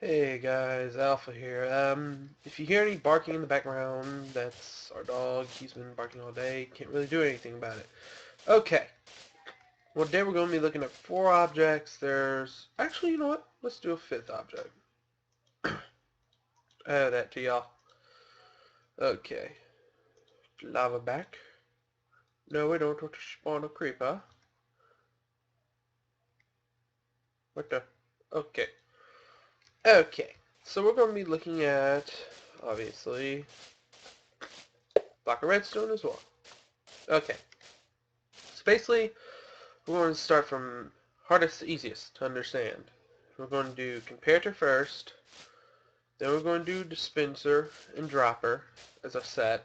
Hey guys, Alpha here. If you hear any barking in the background, that's our dog. He's been barking all day. Can't really do anything about it. Okay. Well, today we're going to be looking at 4 objects. Actually, you know what? Let's do a 5th object. Add that to y'all. Okay. Lava back. No, we don't want to spawn a creeper. What the? Okay. Okay. So we're going to be looking at, obviously, block of redstone as well. Okay. So basically, we're going to start from hardest to easiest to understand. We're going to do comparator first, then we're going to do dispenser and dropper as a set.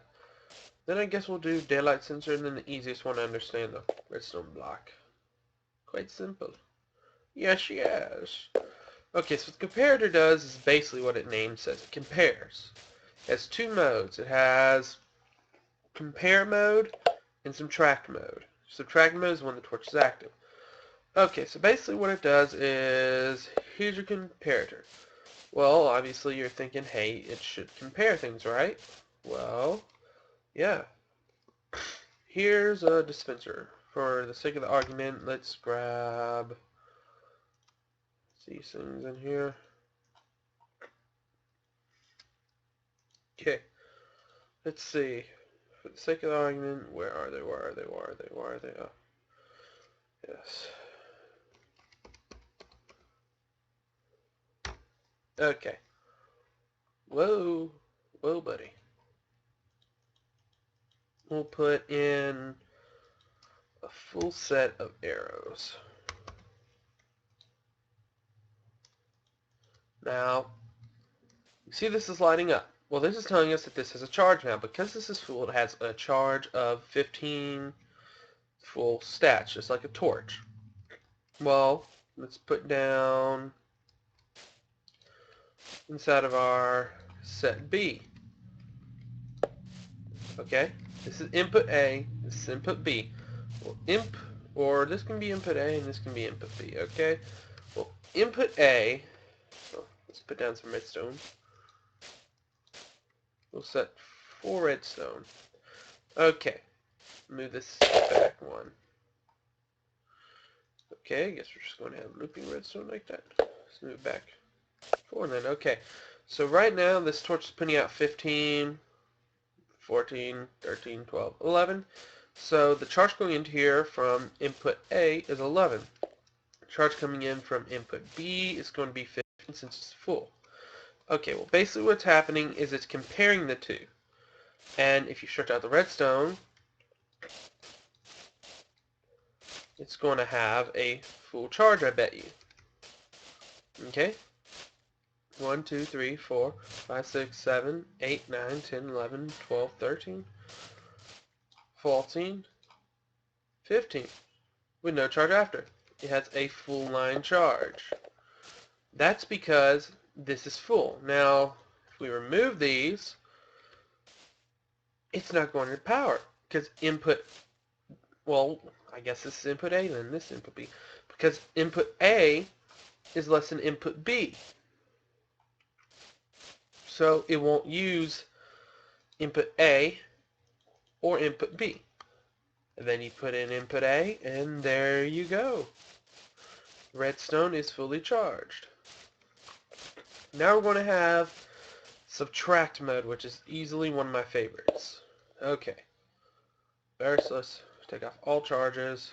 Then I guess we'll do daylight sensor, and then the easiest one to understand, the redstone block. Quite simple. Yes, yes. Okay, so what the comparator does is basically what its name says. It compares. It has 2 modes. It has compare mode and subtract mode. Subtract mode is when the torch is active. Okay, so basically what it does is, here's your comparator. Well, obviously you're thinking, hey, it should compare things, right? Well, yeah. Here's a dispenser. For the sake of the argument, let's grab these things in here. Okay, let's see. For the sake of the argument, where are they? Oh, yes. Okay. Whoa. Whoa, buddy. We'll put in a full set of arrows. Now, you see this is lighting up. Well, this is telling us that this has a charge now. Because this is full, it has a charge of 15 full stats, just like a torch. Well, let's put down inside of our set B. Okay, this is input A, this is input B. Well, or this can be input A and this can be input B, okay? Well, input A, let's put down some redstone. We'll set 4 redstone. Okay, move this back 1. Okay, I guess we're just going to have looping redstone like that. Let's move back 4 then. Okay, so right now this torch is putting out 15, 14, 13, 12, 11. So the charge going into here from input A is 11. The charge coming in from input B is going to be 15 since it's full. Okay, well basically what's happening is it's comparing the two. And if you stretch out the redstone, it's going to have a full charge, I bet you. Okay? 1, 2, 3, 4, 5, 6, 7, 8, 9, 10, 11, 12, 13, 14, 15. With no charge after. It has a full line charge. That's because this is full. Now, if we remove these, it's not going to power. Because input, well, I guess this is input A, then this input B. Because input A is less than input B. So it won't use input A or input B. And then you put in input A, and there you go. Redstone is fully charged. Now we're going to have subtract mode, which is easily one of my favorites. Okay. First, let's take off all charges.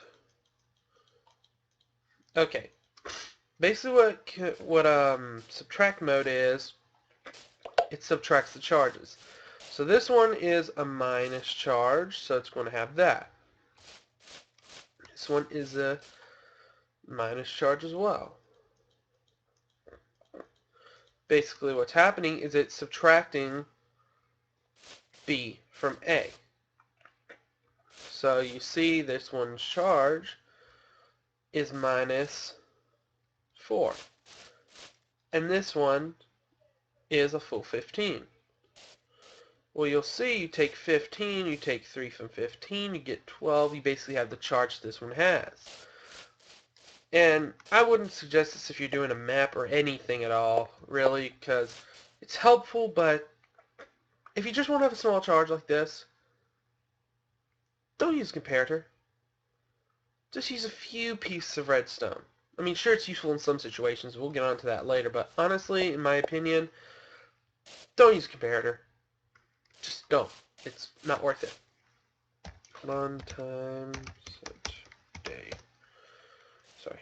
Okay. Basically what subtract mode is, it subtracts the charges. So this one is a minus charge, so it's going to have that. This one is a minus charge as well. Basically what's happening is it's subtracting B from A. So you see this one's charge is minus 4. And this one is a full 15. Well, you'll see you take 15, you take 3 from 15, you get 12. You basically have the charge this one has. And I wouldn't suggest this if you're doing a map or anything at all, really, because it's helpful, but if you just want to have a small charge like this, don't use a comparator. Just use a few pieces of redstone. I mean, sure, it's useful in some situations. We'll get onto that later, but honestly, in my opinion, don't use a comparator. Just don't. It's not worth it. 1 time such day. Sorry.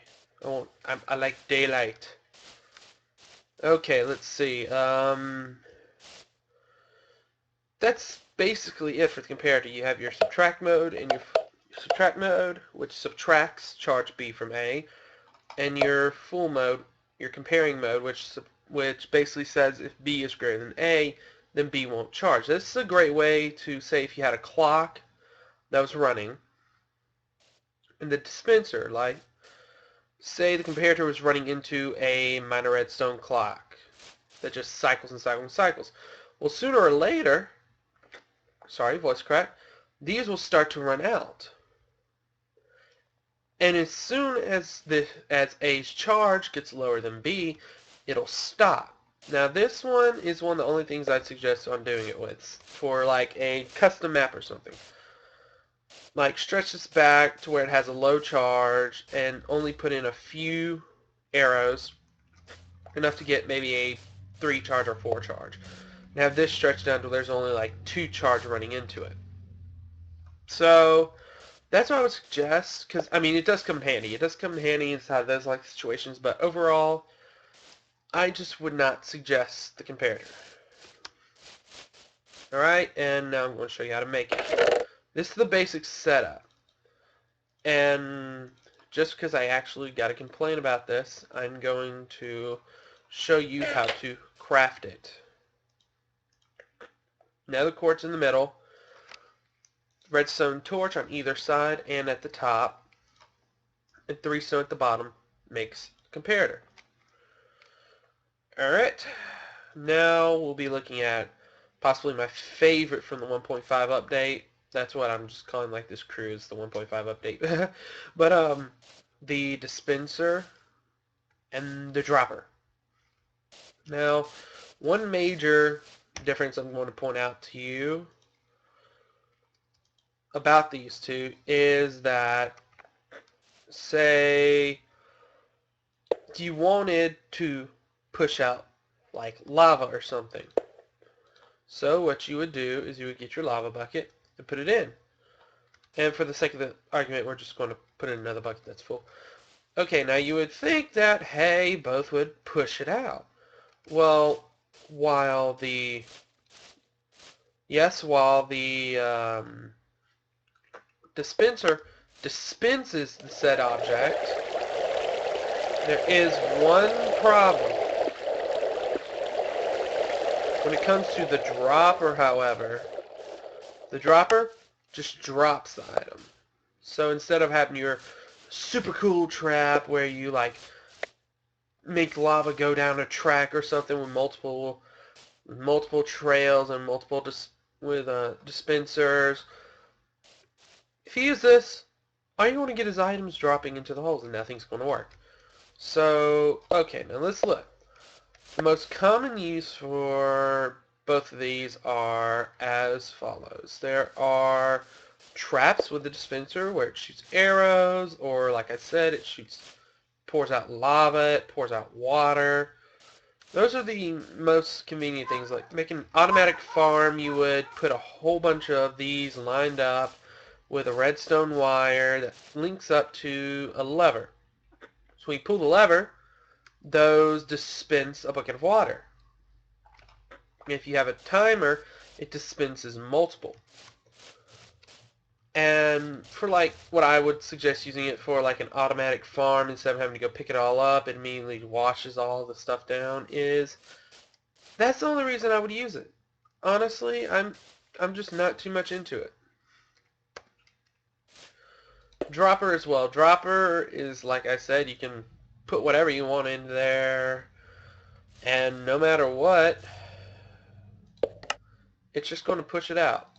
I like daylight. Okay, let's see. That's basically it for the comparator. You have your subtract mode and your subtract mode, which subtracts charge B from A, and your full mode, your comparing mode, which basically says if B is greater than A, then B won't charge. This is a great way to say if you had a clock that was running, and the dispenser, like, say the comparator was running into a minor redstone clock that just cycles and cycles and cycles. Well, sooner or later, sorry, voice crack, these will start to run out. And as soon as A's charge gets lower than B, it'll stop. Now this one is one of the only things I'd suggest on doing it with for like a custom map or something. Like stretch this back to where it has a low charge and only put in a few arrows, enough to get maybe a 3 charge or 4 charge. And have this stretched down to there's only like 2 charge running into it. So that's what I would suggest, because, I mean, it does come in handy. It does come in handy inside those like situations, but overall, I just would not suggest the comparator. Alright, and now I'm going to show you how to make it. This is the basic setup. And just because I actually got to complain about this, I'm going to show you how to craft it. Nether quartz in the middle, redstone torch on either side and at the top, and 3 stone at the bottom makes comparator. Alright, now we'll be looking at possibly my favorite from the 1.5 update. That's what I'm just calling like this cruise, the 1.5 update. But the dispenser and the dropper. Now, one major difference I'm going to point out to you about these two is that, say, you wanted to push out like lava or something. So what you would do is you would get your lava bucket and put it in. And for the sake of the argument, we're just going to put in another bucket that's full. Okay, now you would think that, hey, both would push it out. Well, while the dispenser dispenses the said object, there is one problem. When it comes to the dropper, however, the dropper just drops the item. So instead of having your super cool trap where you like make lava go down a track or something with multiple trails and multiple dispensers, if you use this, all you want to get is items dropping into the holes and nothing's going to work. So, okay, now let's look. The most common use for both of these are as follows. There are traps with the dispenser where it shoots arrows, or like I said, it pours out lava, it pours out water. Those are the most convenient things. Like make an automatic farm, you would put a whole bunch of these lined up with a redstone wire that links up to a lever. So when you pull the lever, those dispense a bucket of water. If you have a timer, it dispenses multiple. And for like what I would suggest using it for, like an automatic farm, instead of having to go pick it all up, it immediately washes all the stuff down, that's the only reason I would use it. Honestly, I'm just not too much into it. Dropper as well. Dropper is, like I said, you can put whatever you want in there, and no matter what, it's just going to push it out.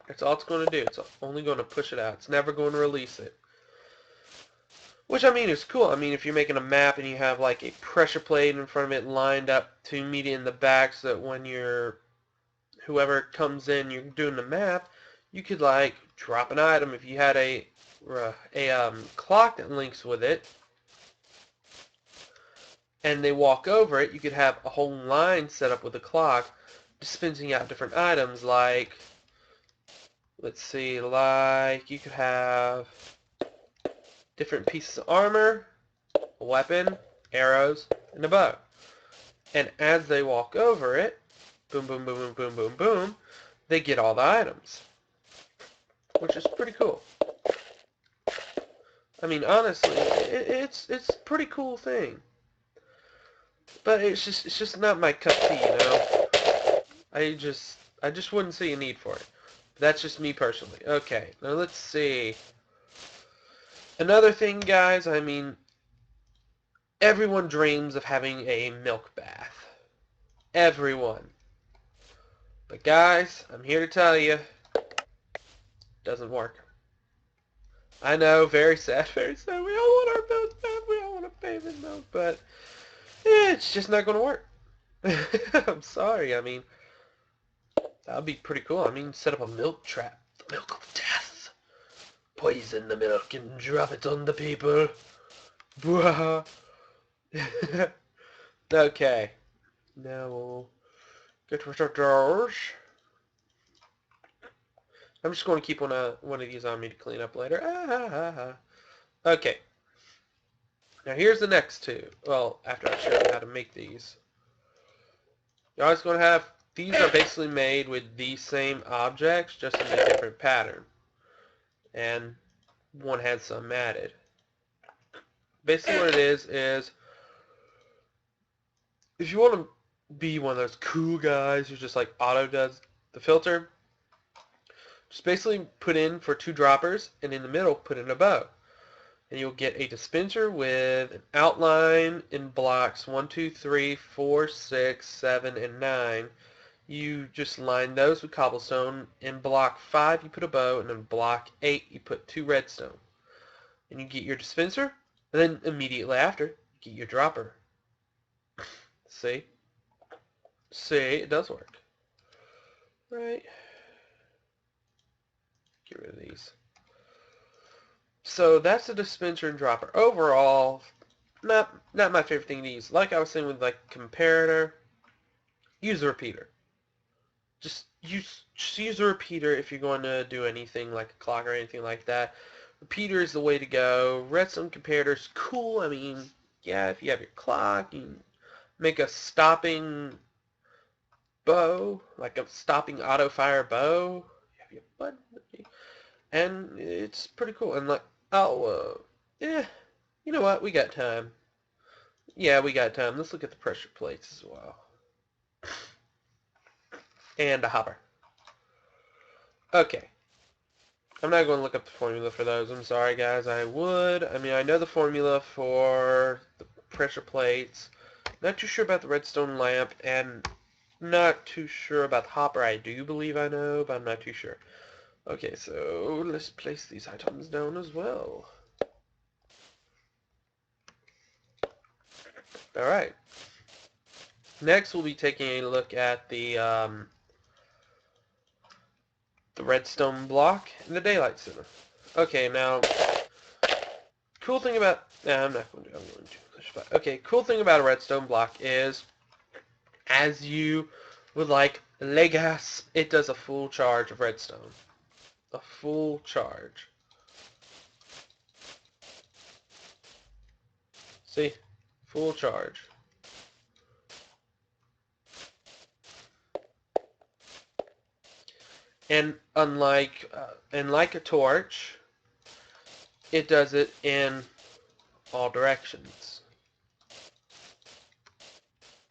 That's all it's going to do. It's only going to push it out. It's never going to release it. Which, I mean, is cool. I mean, if you're making a map and you have, like, a pressure plate in front of it lined up to meet it in the back so that when whoever comes in, you're doing the map, you could, like, drop an item. If you had a clock that links with it, and they walk over it, you could have a whole line set up with a clock dispensing out different items, like, let's see, like, you could have different pieces of armor, a weapon, arrows, and a bow. And as they walk over it, boom, boom, boom, boom, boom, boom, boom, they get all the items, which is pretty cool. I mean, honestly, it's a pretty cool thing. But it's just not my cup of tea, you know. I just wouldn't see a need for it. That's just me personally. Okay, now let's see. Another thing, guys, I mean, everyone dreams of having a milk bath. Everyone. But guys, I'm here to tell you, doesn't work. I know, very sad, very sad. We all want our milk bath, we all want a baby milk, but it's just not going to work. I'm sorry, I mean, that would be pretty cool. I mean, set up a milk trap. The milk of death. Poison the milk and drop it on the people. Bwah. Okay. Now we'll get rid of those. I'm just going to keep one of these on me to clean up later. Okay. Now here's the next two. Well, after I show you how to make these. You're always going to have, these are basically made with these same objects, just in a different pattern. And one has some added. Basically what it is if you want to be one of those cool guys who just like auto does the filter, just basically put in for 2 droppers, and in the middle put in a bow. And you'll get a dispenser with an outline in blocks 1, 2, 3, 4, 6, 7, and 9. You just line those with cobblestone. In block 5 you put a bow, and in block 8 you put 2 redstone. And you get your dispenser, and then immediately after, you get your dropper. See? See, it does work. Right. Get rid of these. So that's the dispenser and dropper. Overall, not my favorite thing to use. Like I was saying with like comparator, use a repeater. Just use a repeater if you're going to do anything like a clock or anything like that. Repeater is the way to go. Redstone comparator's cool. I mean, yeah, if you have your clock, you make a stopping bow, like a stopping auto fire bow. You have your button, and it's pretty cool. And like, oh, yeah, you know what? We got time. Yeah, we got time. Let's look at the pressure plates as well. And a hopper. Okay. I'm not going to look up the formula for those. I'm sorry, guys. I would. I mean, I know the formula for the pressure plates. Not too sure about the redstone lamp, and not too sure about the hopper. I do believe I know, but I'm not too sure. Okay, so let's place these items down as well. Alright. Next, we'll be taking a look at the redstone block and the daylight center. Okay, now, cool thing about... Nah, I'm not going to. I'm going to. Okay, cool thing about a redstone block is, as you would like Legas, it does a full charge of redstone. A full charge. See? Full charge. And like a torch, it does it in all directions.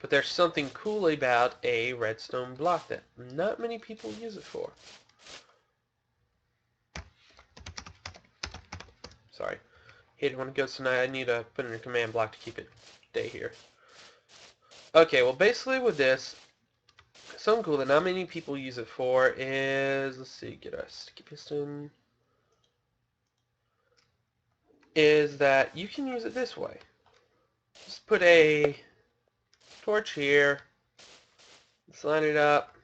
But there's something cool about a redstone block that not many people use it for. Sorry. Hate it when it goes tonight. I need to put in a command block to keep it day here. Okay, well basically with this, something cool that not many people use it for is, let's see, get a sticky piston. is that you can use it this way. Just put a torch here, let's line it up,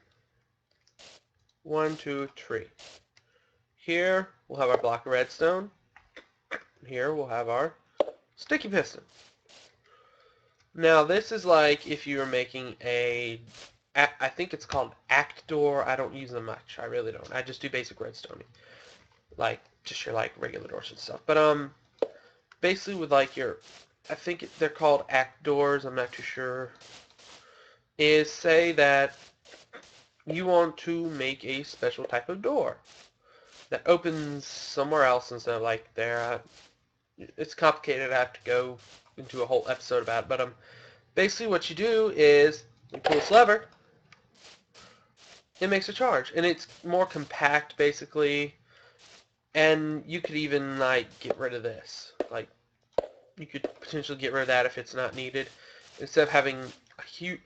1, 2, 3. Here we'll have our block of redstone. Here we'll have our sticky piston. Now this is like if you were making I think it's called act door. I don't use them much. I really don't. I just do basic redstone, like just your like regular doors and stuff. But basically with like your, I think they're called act doors. I'm not too sure. Is say that you want to make a special type of door that opens somewhere else instead of like there. It's complicated. I have to go into a whole episode about it. But basically what you do is you pull this lever, it makes a charge, and it's more compact basically. And you could even like get rid of this. Like you could potentially get rid of that if it's not needed. Instead of having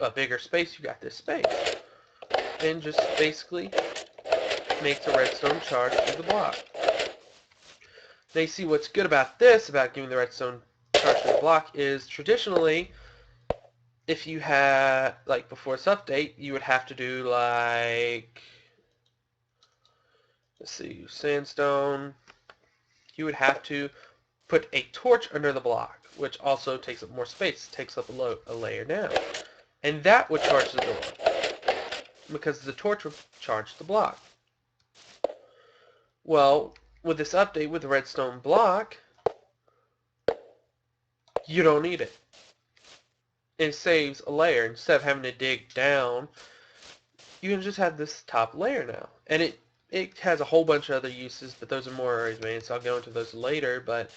a bigger space, you got this space, and just basically makes a redstone charge through the block. Now you see what's good about this, about giving the redstone charge through the block, is traditionally, if you had, like before this update, you would have to do like, let's see, sandstone. You would have to put a torch under the block, which also takes up more space, takes up a layer down. And that would charge the door, because the torch would charge the block. Well, with this update with the redstone block, you don't need it. It saves a layer. Instead of having to dig down, you can just have this top layer now. And it has a whole bunch of other uses, but those are more advanced. I'll go into those later. But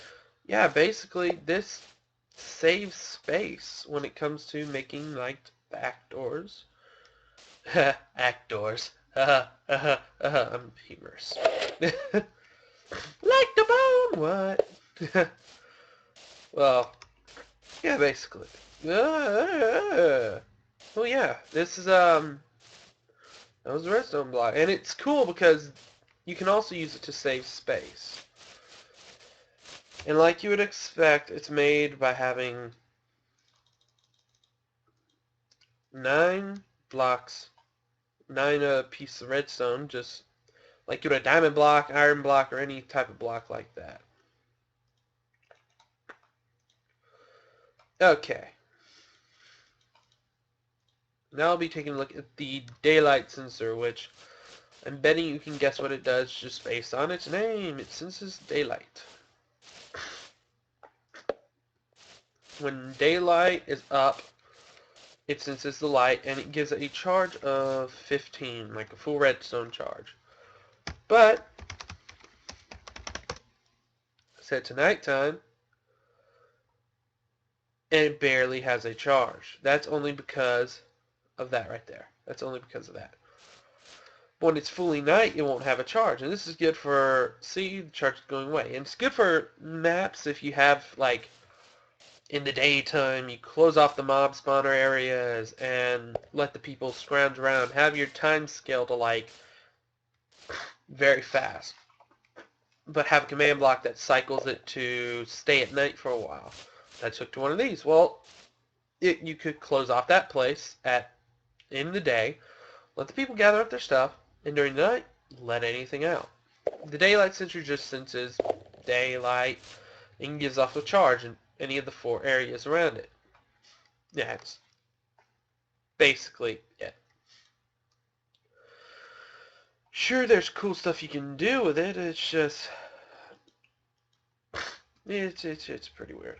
yeah, basically this saves space when it comes to making like back doors. Act doors. I'm humorous. Like the bone, what? Well, yeah, basically. Well, yeah, this is that was a redstone block, and it's cool because you can also use it to save space. And like you would expect, it's made by having 9 blocks, 9 pieces of redstone, just like you would a diamond block, iron block, or any type of block like that. Okay. Now I'll be taking a look at the daylight sensor, which I'm betting you can guess what it does just based on its name. It senses daylight. When daylight is up, it senses the light, and it gives it a charge of 15, like a full redstone charge. But, set to nighttime, and it barely has a charge. That's only because of that right there. That's only because of that. But when it's fully night, it won't have a charge. And this is good for, see, the charge is going away. And it's good for maps if you have, like, in the daytime, you close off the mob spawner areas and let the people scrounge around. Have your time scale to, like, very fast. But have a command block that cycles it to stay at night for a while. That's hooked to one of these. Well, you could close off that place in the day, let the people gather up their stuff, and during the night, let anything out. The daylight sensor just senses daylight and gives off a charge in any of the 4 areas around it. Yeah, that's basically it. Sure, there's cool stuff you can do with it. It's just it's pretty weird.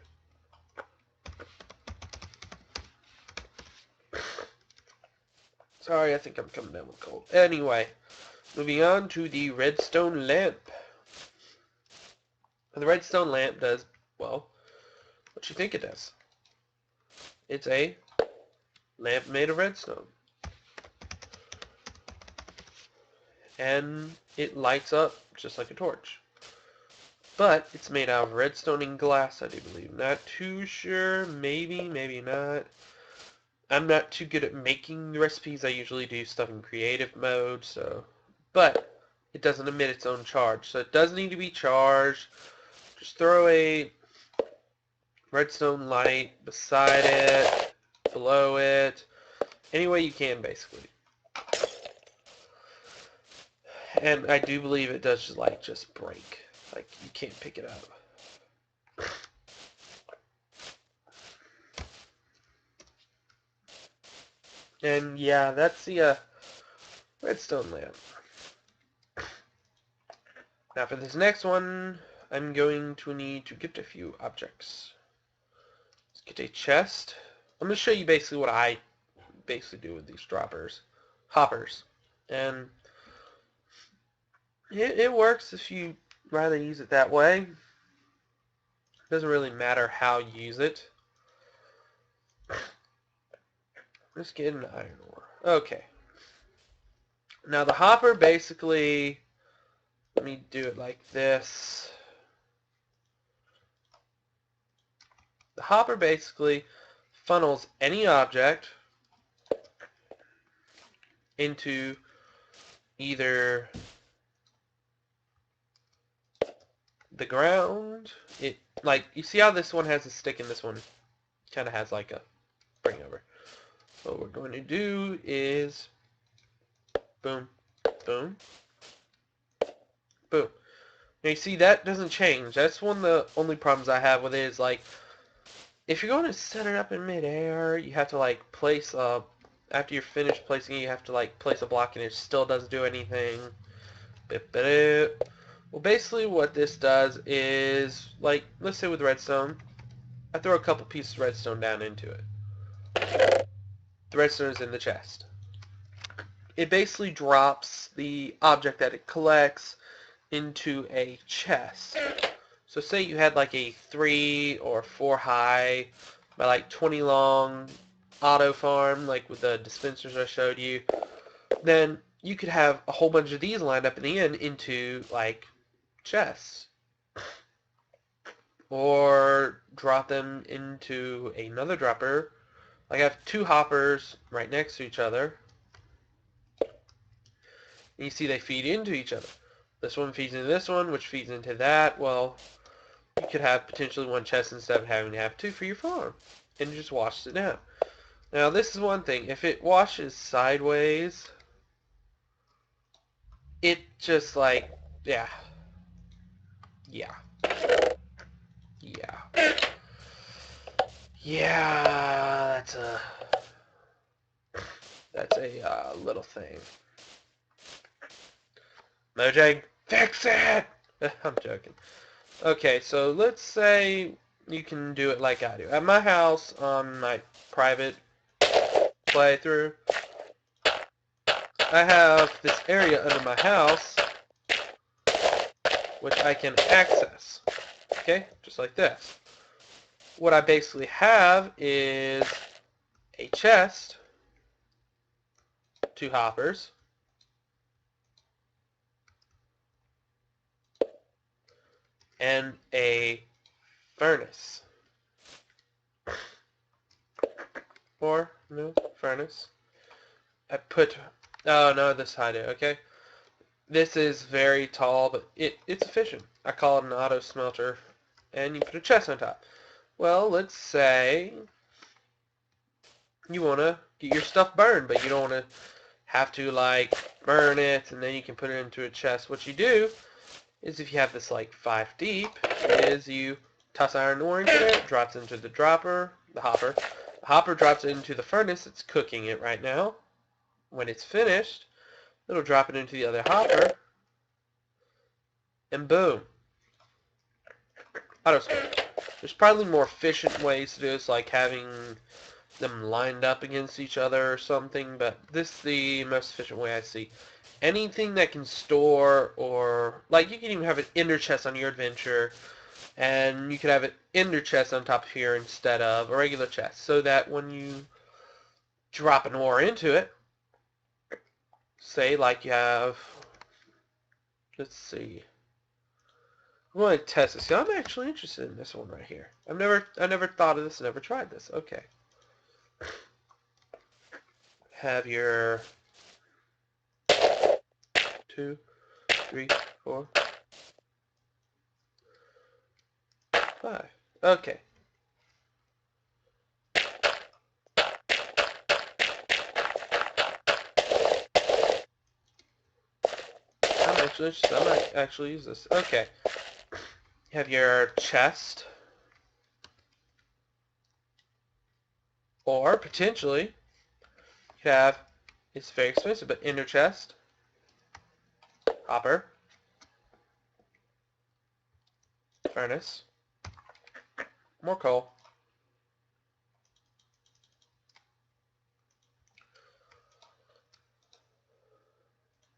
Sorry, I think I'm coming down with a cold. Anyway, moving on to the redstone lamp. The redstone lamp does, well, what you think it does. It's a lamp made of redstone. And it lights up just like a torch. But it's made out of redstone and glass, I do believe. Not too sure. Maybe, maybe not. I'm not too good at making the recipes. I usually do stuff in creative mode, so. But it doesn't emit its own charge, so it does need to be charged. Just throw a redstone light beside it, below it, any way you can, basically. And I do believe it does just break. Like, you can't pick it up. And yeah, that's the redstone lamp. Now for this next one, I'm going to need to get a few objects. Let's get a chest. I'm going to show you basically what I basically do with these hoppers. And it works if you rather use it that way. It doesn't really matter how you use it. Let's get an iron ore. Okay. Now the hopper basically, let me do it like this. The hopper basically funnels any object into either the ground. It, like, you see how this one has a stick and this one kind of has like a bring over. What we're going to do is boom, boom, boom. Now you see that doesn't change. That's one of the only problems I have with it is, like, if you're going to set it up in midair, you have to like place a, after you're finished placing it, you have to like place a block and it still doesn't do anything. Well, basically what this does is, like, let's say with redstone, I throw a couple pieces of redstone down into it. The redstone is in the chest. It basically drops the object that it collects into a chest. So say you had like a 3 or 4 high by like 20 long auto farm, like with the dispensers I showed you, then you could have a whole bunch of these lined up in the end into like chests. Or drop them into another dropper. Like I have 2 hoppers right next to each other. And you see they feed into each other. This one feeds into this one, which feeds into that. Well, you could have potentially 1 chest instead of having to have 2 for your farm. And it just washes it down. Now this is one thing. If it washes sideways, it just like, yeah. Yeah. Yeah. Yeah, that's a little thing. Mojang, fix it! I'm joking. Okay, so let's say you can do it like I do. At my house, on my private playthrough, I have this area under my house which I can access. Okay, just like this. What I basically have is a chest, 2 hoppers, and a furnace. Or, no, furnace. I put, oh no, this I do, okay? This is very tall, but it's efficient. I call it an auto smelter, and you put a chest on top. Well, let's say you want to get your stuff burned, but you don't want to have to, like, burn it, and then you can put it into a chest. What you do is, if you have this, like, 5 deep, is you toss iron ore into it, drops into the dropper, the hopper. The hopper drops it into the furnace. It's cooking it right now. When it's finished, it'll drop it into the other hopper, and boom. Auto smoke. There's probably more efficient ways to do this, like having them lined up against each other or something, but this is the most efficient way I see. Anything that can store, or like you can even have an ender chest on your adventure, and you could have an ender chest on top of here instead of a regular chest, so that when you drop an ore into it, say like you have, let's see, I'm going to test this. See, I'm actually interested in this one right here. I never thought of this, never tried this. Okay. Have your 2, 3, 4, 5. Okay. Congratulations, I might actually use this. Okay. You have your chest. Or, potentially, you could have, it's very expensive, but inner chest, hopper, furnace, more coal,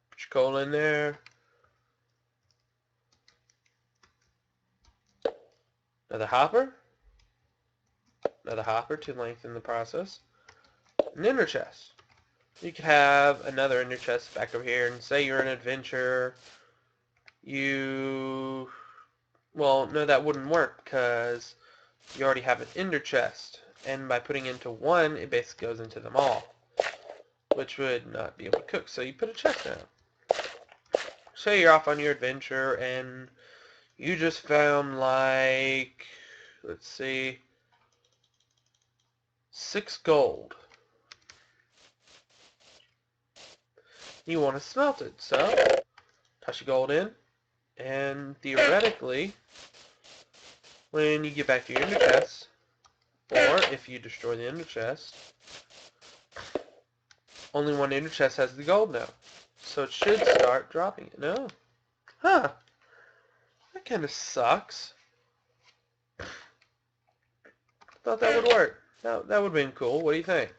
put your coal in there, another hopper to lengthen the process, an inner chest. You could have another inner chest back over here, and say you're an adventurer, well, no, that wouldn't work, because you already have an inner chest, and by putting into one, it basically goes into them all, which would not be able to cook, so you put a chest down. Say you're off on your adventure, and you just found, like, let's see, 6 gold. You want to smelt it, so toss your gold in, and theoretically, when you get back to your inner chest, or if you destroy the inner chest, only one inner chest has the gold now. So it should start dropping it. No? Huh. That kind of sucks. Thought that would work. That would have been cool. What do you think?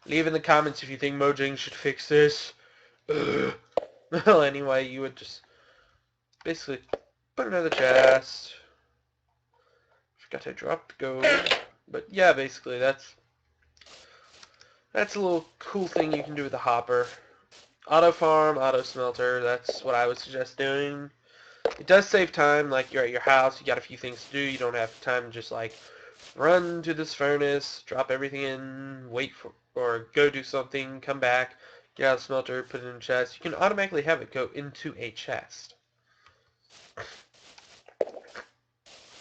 Leave in the comments if you think Mojang should fix this. Ugh. Well, anyway, you would just basically put another chest. Forgot to drop the gold. But yeah, basically that's a little cool thing you can do with the hopper. Auto farm, auto smelter, that's what I would suggest doing. It does save time, like you're at your house, you got a few things to do, you don't have time to just like run to this furnace, drop everything in, wait for, or go do something, come back, get out of the smelter, put it in a chest. You can automatically have it go into a chest.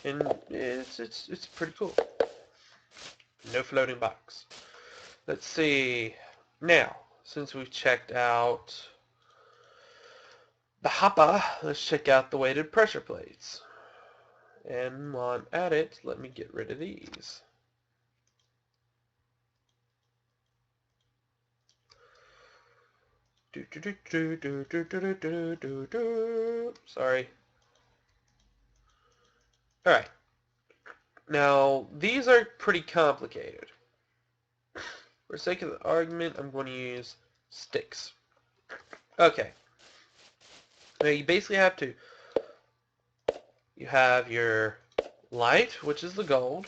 And it's pretty cool. No floating box. Let's see. Now, since we've checked out the hopper, let's check out the weighted pressure plates. And while I'm at it, let me get rid of these. Sorry. Alright. Now, these are pretty complicated. For the sake of the argument, I'm going to use sticks. Okay. Now, you basically have to... You have your light, which is the gold,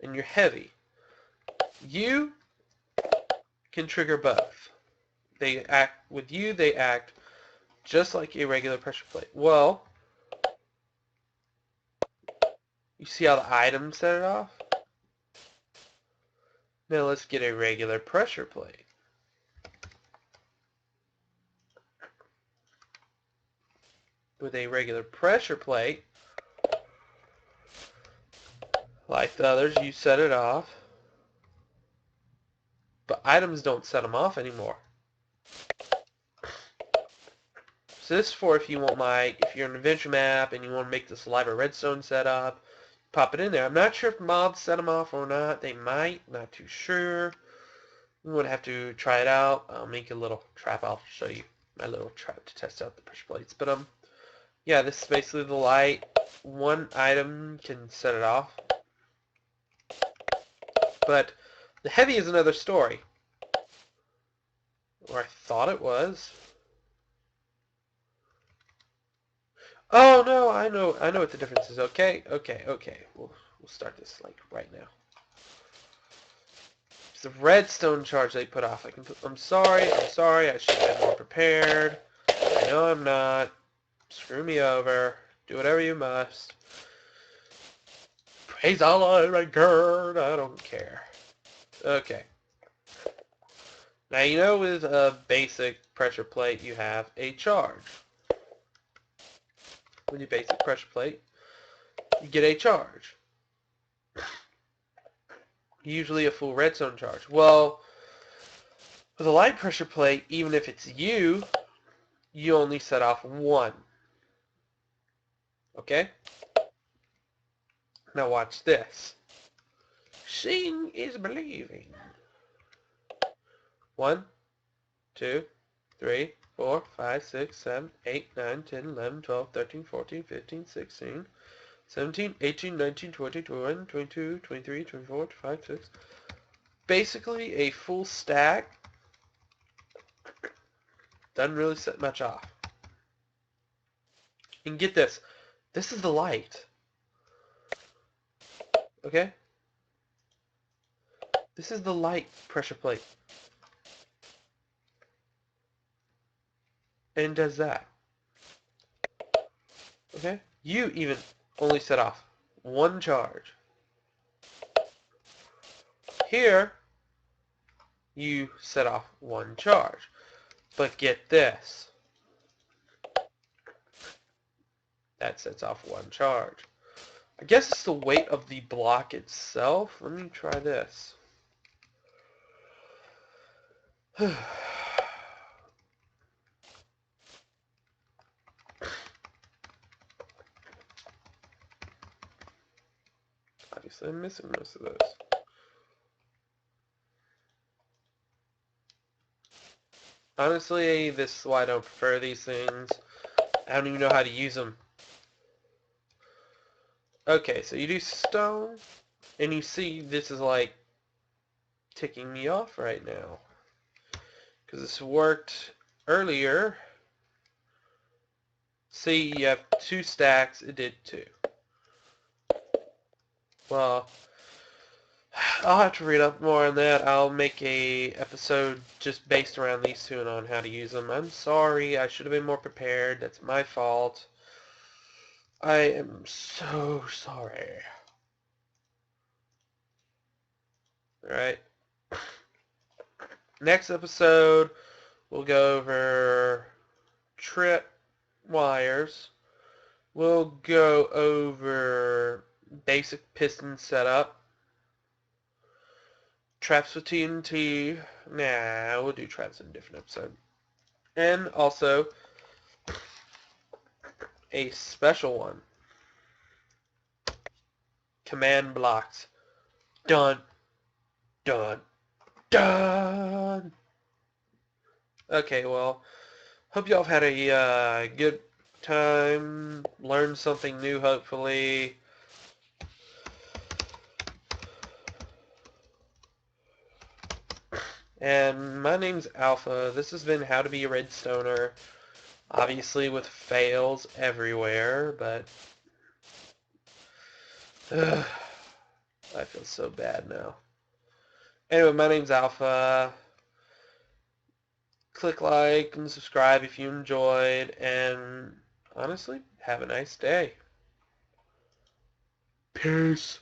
and your heavy. You can trigger both. They act just like a regular pressure plate. Well, you see how the items set it off? Now let's get a regular pressure plate. With a regular pressure plate, like the others, you set it off. But items don't set them off anymore. So this is for if you want if you're an adventure map and you want to make this live or redstone setup, pop it in there. I'm not sure if mobs set them off or not. They might, not too sure. We would have to try it out. I'll make a little trap. I'll show you my little trap to test out the pressure plates. But yeah, this is basically the light. One item can set it off. But the heavy is another story. Or I thought it was. Oh no, I know what the difference is. Okay. We'll start this like right now. It's the redstone charge they put off. I'm sorry. I should have been more prepared. I know I'm not. Screw me over. Do whatever you must. Praise Allah, my God. I don't care. Okay. Now you know with a basic pressure plate you have a charge. With your basic pressure plate, you get a charge. Usually a full redstone charge. Well, with a light pressure plate, even if it's you, you only set off one. Okay? Now watch this. Seeing is believing. 1, 2, 3, 4, 5, 6, 7, 8, 9, 10, 11, 12, 13, 14, 15, 16, 17, 18, 19, 20, 21, 22, 23, 24, 25, 26. Basically a full stack. Doesn't really set much off. And get this. This is the light. Okay? This is the light pressure plate. And does that. Okay? You even only set off one charge. Here, you set off one charge. But get this. That sets off one charge. I guess it's the weight of the block itself. Let me try this. Obviously, I'm missing most of those. Honestly, this is why I don't prefer these things. I don't even know how to use them. Okay, so you do stone, and you see this is like ticking me off right now. Because this worked earlier. See, you have 2 stacks, it did 2. Well, I'll have to read up more on that. I'll make a episode just based around these two and on how to use them. I'm sorry, I should have been more prepared. That's my fault. I am so sorry. Alright. Next episode, we'll go over trip wires. We'll go over basic piston setup. Traps with TNT. Nah, we'll do traps in a different episode. And also, a special one. Command blocks. Dun, dun, dun. Okay, well, hope y'all have had a good time. Learned something new, hopefully. And my name's Alpha. This has been How to Be a Redstoner. Obviously with fails everywhere, but I feel so bad now. Anyway, my name's Alpha. Click like and subscribe if you enjoyed, and honestly, have a nice day. Peace.